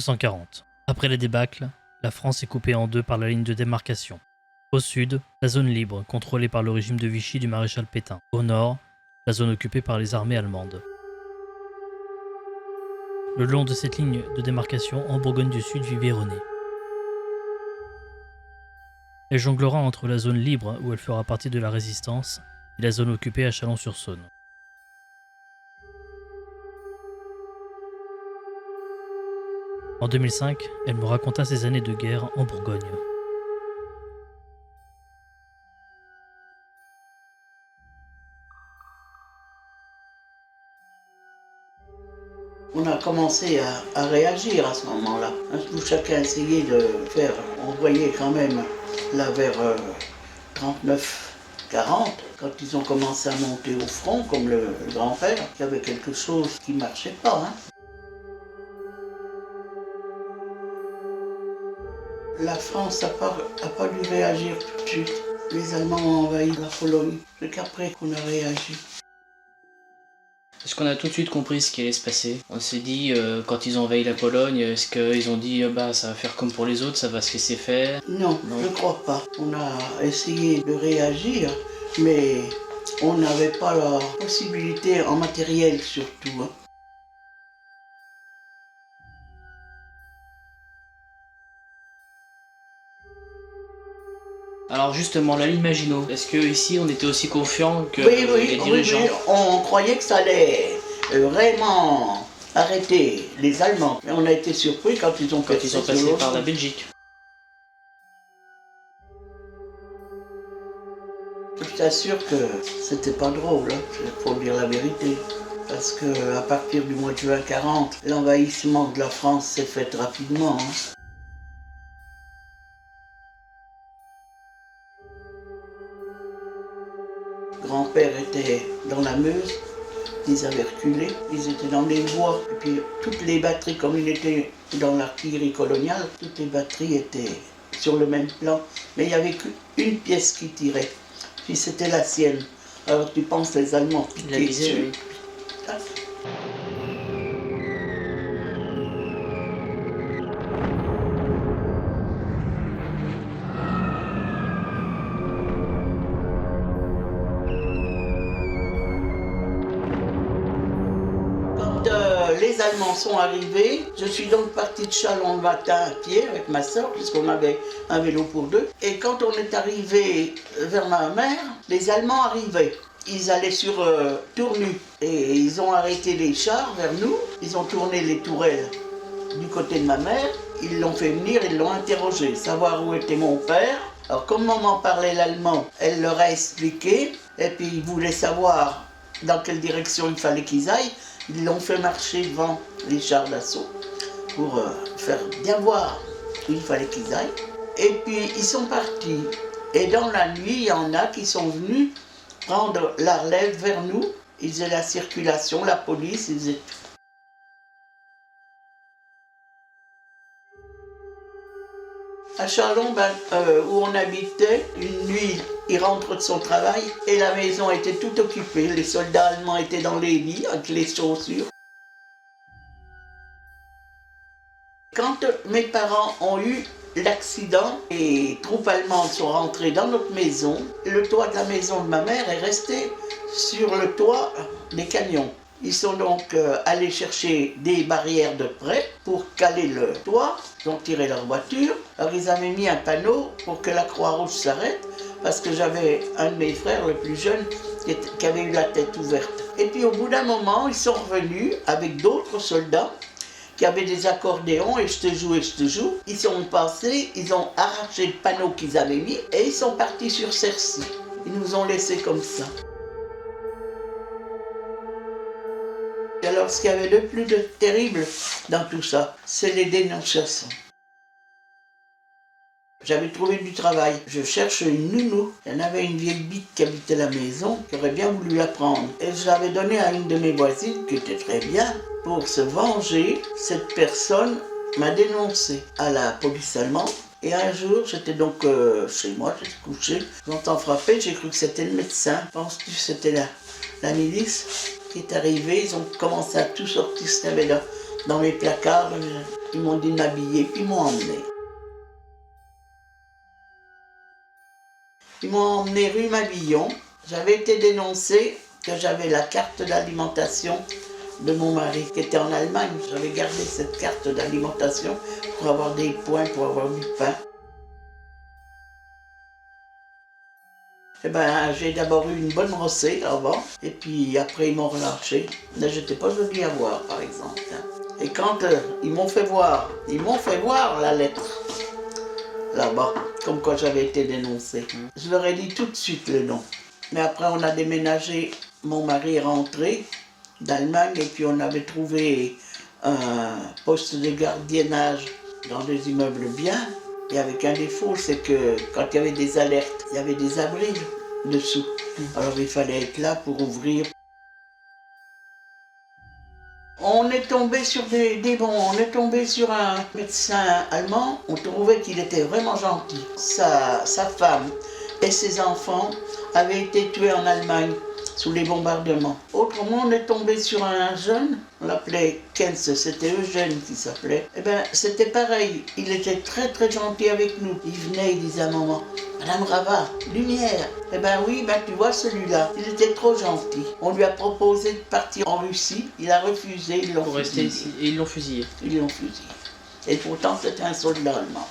1940. Après les débâcles, la France est coupée en deux par la ligne de démarcation. Au sud, la zone libre, contrôlée par le régime de Vichy du maréchal Pétain. Au nord, la zone occupée par les armées allemandes. Le long de cette ligne de démarcation, en Bourgogne du Sud vivait Renée. Elle jonglera entre la zone libre, où elle fera partie de la résistance, et la zone occupée à Chalon-sur-Saône. En 2005, elle me raconta ses années de guerre en Bourgogne. On a commencé à réagir à ce moment-là. Où chacun essayait de faire. On voyait quand même là vers 39-40, quand ils ont commencé à monter au front, comme le grand-père, qu'il y avait quelque chose qui ne marchait pas. La France n'a pas dû réagir tout de suite. Les Allemands ont envahi la Pologne. C'est qu'après qu'on a réagi. Est-ce qu'on a tout de suite compris ce qui allait se passer? On s'est dit, quand ils ont envahi la Pologne, est-ce qu'ils ont dit ça va faire comme pour les autres, ça va se laisser faire? Non, je ne crois pas. On a essayé de réagir, mais on n'avait pas la possibilité en matériel surtout. Alors justement, la ligne Maginot, est-ce que ici on était aussi confiants que Oui, les dirigeants? Oui, on croyait que ça allait vraiment arrêter les Allemands. Mais on a été surpris quand ils ont passé par la Belgique. Je t'assure que c'était pas drôle, faut dire la vérité. Parce que à partir du mois de juin 40, l'envahissement de la France s'est fait rapidement. Grand-père était dans la Meuse, ils avaient reculé, ils étaient dans les bois. Et puis toutes les batteries, comme il était dans l'artillerie coloniale, toutes les batteries étaient sur le même plan. Mais il n'y avait qu'une pièce qui tirait, puis c'était la sienne. Alors tu penses les Allemands piquaient dessus. Les Allemands sont arrivés, je suis donc partie de Chalon le matin à pied avec ma soeur, puisqu'on avait un vélo pour deux. Et quand on est arrivé vers ma mère, les Allemands arrivaient. Ils allaient sur Tournu et ils ont arrêté les chars vers nous. Ils ont tourné les tourelles du côté de ma mère. Ils l'ont fait venir, ils l'ont interrogé, savoir où était mon père. Alors comme maman parlait l'allemand, elle leur a expliqué. Et puis ils voulaient savoir dans quelle direction il fallait qu'ils aillent. Ils l'ont fait marcher devant les chars d'assaut pour faire bien voir où il fallait qu'ils aillent. Et puis ils sont partis. Et dans la nuit, il y en a qui sont venus prendre la relève vers nous. Ils faisaient la circulation, la police, ils faisaient tout. À Chalon, où on habitait, une nuit, il rentre de son travail et la maison était toute occupée. Les soldats allemands étaient dans les lits avec les chaussures. Quand mes parents ont eu l'accident et les troupes allemandes sont rentrées dans notre maison, le toit de la maison de ma mère est resté sur le toit des camions. Ils sont donc allés chercher des barrières de près pour caler le toit. Ils ont tiré leur voiture. Alors ils avaient mis un panneau pour que la Croix-Rouge s'arrête, parce que j'avais un de mes frères, le plus jeune, qui avait eu la tête ouverte. Et puis au bout d'un moment, ils sont revenus avec d'autres soldats qui avaient des accordéons et je te joue. Ils sont passés, ils ont arraché le panneau qu'ils avaient mis et ils sont partis sur Cercy. Ils nous ont laissés comme ça. Et alors, ce qu'il y avait de plus terrible dans tout ça, c'est les dénonciations. J'avais trouvé du travail. Je cherche une nounou. Il y en avait une vieille bite qui habitait la maison, qui aurait bien voulu la prendre. Et je l'avais donnée à une de mes voisines, qui était très bien. Pour se venger, cette personne m'a dénoncé à la police allemande. Et un jour, j'étais donc chez moi, j'étais couché. J'entends frapper, j'ai cru que c'était le médecin. Penses-tu que c'était la milice qui est arrivée? Ils ont commencé à tout sortir ce qu'il y avait là, dans les placards. Ils m'ont dit de m'habiller, puis ils m'ont emmené. Ils m'ont emmené rue Mabillon. J'avais été dénoncée que j'avais la carte d'alimentation de mon mari qui était en Allemagne. J'avais gardé cette carte d'alimentation pour avoir des points, pour avoir du pain. Eh ben, j'ai d'abord eu une bonne brossée avant, et puis après ils m'ont relâché. Mais j'étais pas jolie à voir, par exemple. Et quand ils m'ont fait voir la lettre là-bas, comme quoi j'avais été dénoncée. Je leur ai dit tout de suite le nom. Mais après on a déménagé, mon mari est rentré d'Allemagne, et puis on avait trouvé un poste de gardiennage dans des immeubles bien. Et avec un défaut, c'est que quand il y avait des alertes, il y avait des abris dessous. Alors il fallait être là pour ouvrir. On est tombé sur on est tombé sur un médecin allemand. On trouvait qu'il était vraiment gentil. Sa femme et ses enfants avaient été tués en Allemagne sous les bombardements. Autrement, on est tombé sur un jeune, on l'appelait Kens, c'était Eugène qui s'appelait. Eh bien, c'était pareil, il était très très gentil avec nous. Il venait, il disait à maman, Madame Rava, lumière. Eh bien oui, ben tu vois celui-là, il était trop gentil. On lui a proposé de partir en Russie, il a refusé, ils l'ont fusillé. Rester ici, et ils l'ont fusillé. Ils l'ont fusillé. Et pourtant, c'était un soldat allemand.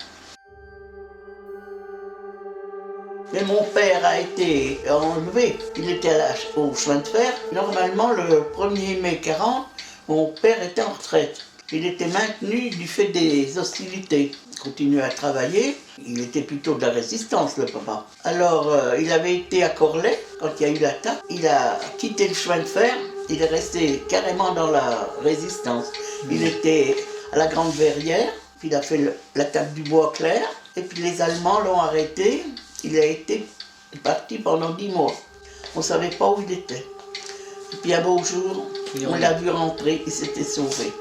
Mais mon père a été enlevé, il était au chemin de fer. Normalement, le 1er mai 40, mon père était en retraite. Il était maintenu du fait des hostilités. Il continuait à travailler, il était plutôt de la résistance, le papa. Alors, il avait été à Corlay, quand il y a eu l'attaque. Il a quitté le chemin de fer, il est resté carrément dans la résistance. Il était à la Grande Verrière, puis il a fait l'attaque du Bois Clair, et puis les Allemands l'ont arrêté. Il a été parti pendant 10 mois. On ne savait pas où il était. Et puis un beau jour, on l'a vu rentrer, il s'était sauvé.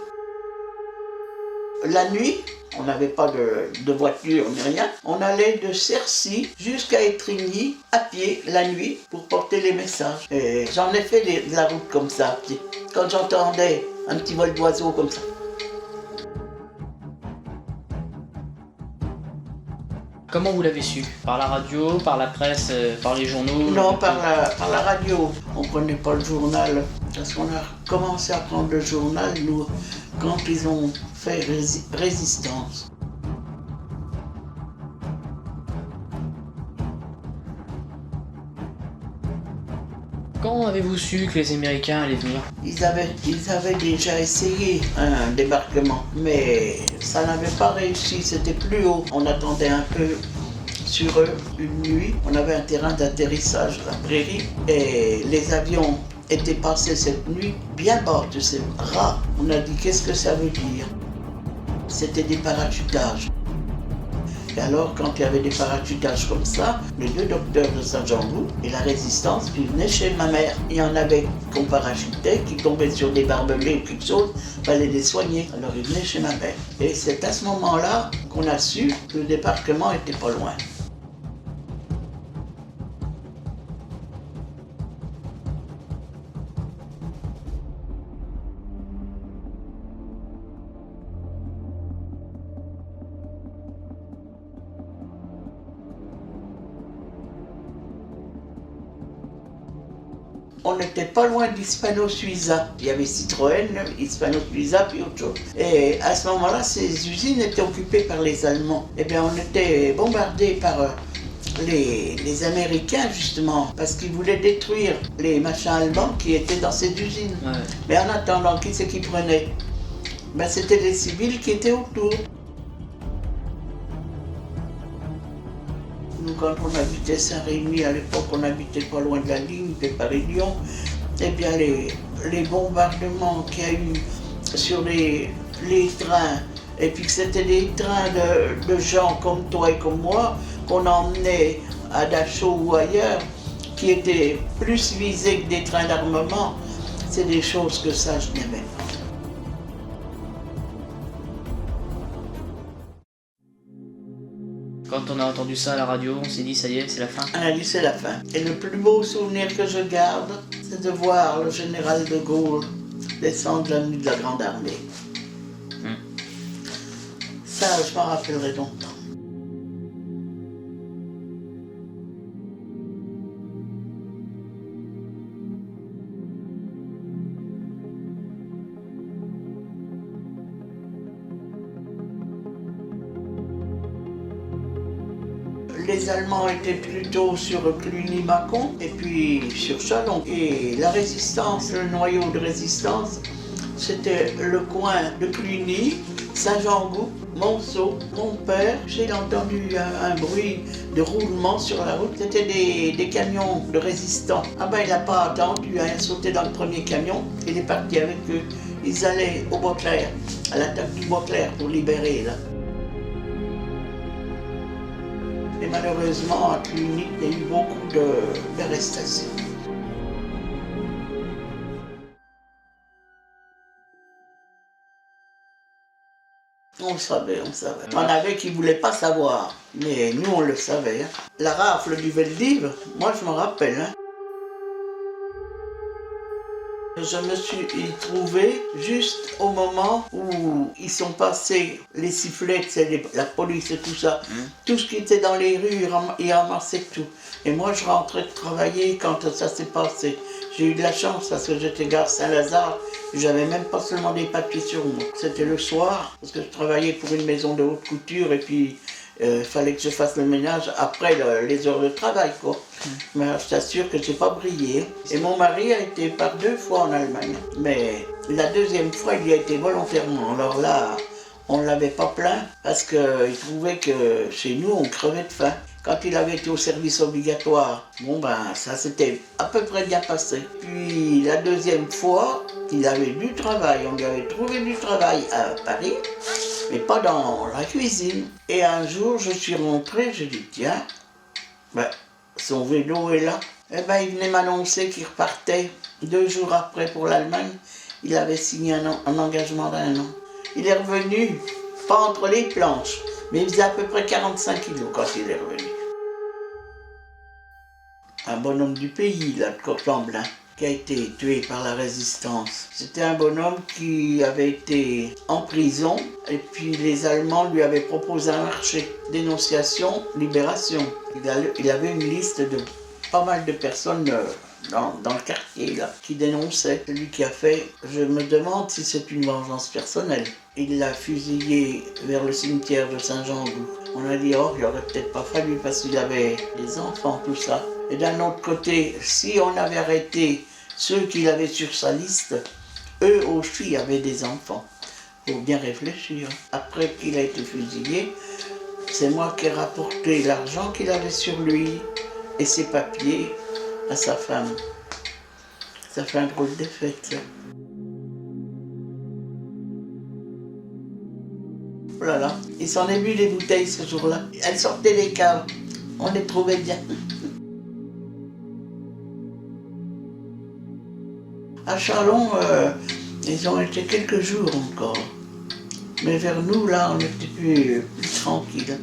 La nuit, on n'avait pas de voiture ni rien. On allait de Cercy jusqu'à Étrigny à pied la nuit pour porter les messages. Et j'en ai fait de la route comme ça. Quand j'entendais un petit vol d'oiseau comme ça. Comment vous l'avez su? Par la radio, par la presse, par les journaux? Non, par la radio. On ne prenait pas le journal. Parce qu'on a commencé à prendre le journal, nous, quand ils ont fait résistance. Quand avez-vous su que les Américains allaient venir? Ils avaient déjà essayé un débarquement, mais ça n'avait pas réussi, c'était plus haut. On attendait un peu sur eux une nuit. On avait un terrain d'atterrissage à la prairie et les avions étaient passés cette nuit bien bas de ces ras. On a dit qu'est-ce que ça veut dire? C'était des parachutages. Et alors, quand il y avait des parachutages comme ça, les 2 docteurs de Saint-Jean-Loup et la résistance, puis venaient chez ma mère. Il y en avait qu'on parachutait, qui tombaient sur des barbelés ou quelque chose, il fallait les soigner. Alors ils venaient chez ma mère. Et c'est à ce moment-là qu'on a su que le débarquement était pas loin. On n'était pas loin d'Hispano-Suiza. Il y avait Citroën, Hispano-Suiza, puis autre chose. Et à ce moment-là, ces usines étaient occupées par les Allemands. Eh bien, on était bombardés par les Américains, justement, parce qu'ils voulaient détruire les machins allemands qui étaient dans ces usines. Ouais. Mais en attendant, qui c'est qui prenait? Ben, c'était les civils qui étaient autour. Nous, quand on habitait Saint-Rémy, à l'époque, on habitait pas loin de la ligne de Paris-Lyon. Eh bien, les bombardements qu'il y a eu sur les trains, et puis que c'était des trains de gens comme toi et comme moi, qu'on emmenait à Dachau ou ailleurs, qui étaient plus visés que des trains d'armement, c'est des choses que ça, je n'aimais pas. Quand on a entendu ça à la radio, on s'est dit ça y est, c'est la fin. On a dit c'est la fin. Et le plus beau souvenir que je garde, c'est de voir le général de Gaulle descendre la nuit de la Grande Armée. je m'en rappellerai longtemps. Les Allemands étaient plutôt sur Cluny-Mâcon et puis sur Châlons. Et la résistance, le noyau de résistance, c'était le coin de Cluny, Saint-Jean-Goup, Monceau. Mon père, j'ai entendu un bruit de roulement sur la route. C'était des camions de résistants. Ah ben il n'a pas attendu, il a sauté dans le premier camion, il est parti avec eux. Ils allaient au Bois-Clair, à l'attaque du Bois-Clair pour libérer là. Et malheureusement, à Cluny, il y a eu beaucoup d'arrestations. On le savait, on le savait. Il y en avait qui ne voulaient pas savoir, mais nous, on le savait. Hein. La rafle du Veldiv, moi, je me rappelle. Hein. Je me suis trouvé juste au moment où ils sont passés les sifflets, la police et tout ça. Tout ce qui était dans les rues, ils ramassaient tout. Et moi, je rentrais de travailler quand ça s'est passé. J'ai eu de la chance parce que j'étais gare Saint-Lazare. J'avais même pas seulement des papiers sur moi. C'était le soir parce que je travaillais pour une maison de haute couture et puis il fallait que je fasse le ménage après les heures de travail, quoi. Mais je t'assure que j'ai pas brillé. Et mon mari a été par 2 fois en Allemagne. Mais la deuxième fois, il y a été volontairement. Alors là, on ne l'avait pas plaint parce qu'il trouvait que chez nous, on crevait de faim. Quand il avait été au service obligatoire, bon ben ça s'était à peu près bien passé. Puis la deuxième fois, il avait du travail. On lui avait trouvé du travail à Paris, mais pas dans la cuisine. Et un jour, je suis rentré, je dis tiens, ben, son vélo est là. Et ben il venait m'annoncer qu'il repartait 2 jours après pour l'Allemagne. Il avait signé un engagement d'1 an. Il est revenu, pas entre les planches, mais il faisait à peu près 45 kilos quand il est revenu. Un bonhomme du pays, là, de Courtlamblin, qui a été tué par la résistance. C'était un bonhomme qui avait été en prison, et puis les Allemands lui avaient proposé un marché. Dénonciation, libération. Il avait une liste de pas mal de personnes dans le quartier là, qui dénonçaient. Celui qui a fait, je me demande si c'est une vengeance personnelle. Il l'a fusillé vers le cimetière de Saint-Jean-Goup. On a dit, oh, il aurait peut-être pas fallu parce qu'il avait des enfants, tout ça. Et d'un autre côté, si on avait arrêté ceux qu'il avait sur sa liste, eux aussi avaient des enfants. Il faut bien réfléchir. Après qu'il a été fusillé, c'est moi qui ai rapporté l'argent qu'il avait sur lui et ses papiers à sa femme. Ça fait un drôle d'effet, ça. Oh là là, il s'en est bu des bouteilles ce jour-là. Elles sortaient des caves. On les trouvait bien. À Châlons, ils ont été quelques jours encore. Mais vers nous, là, on était plus tranquille.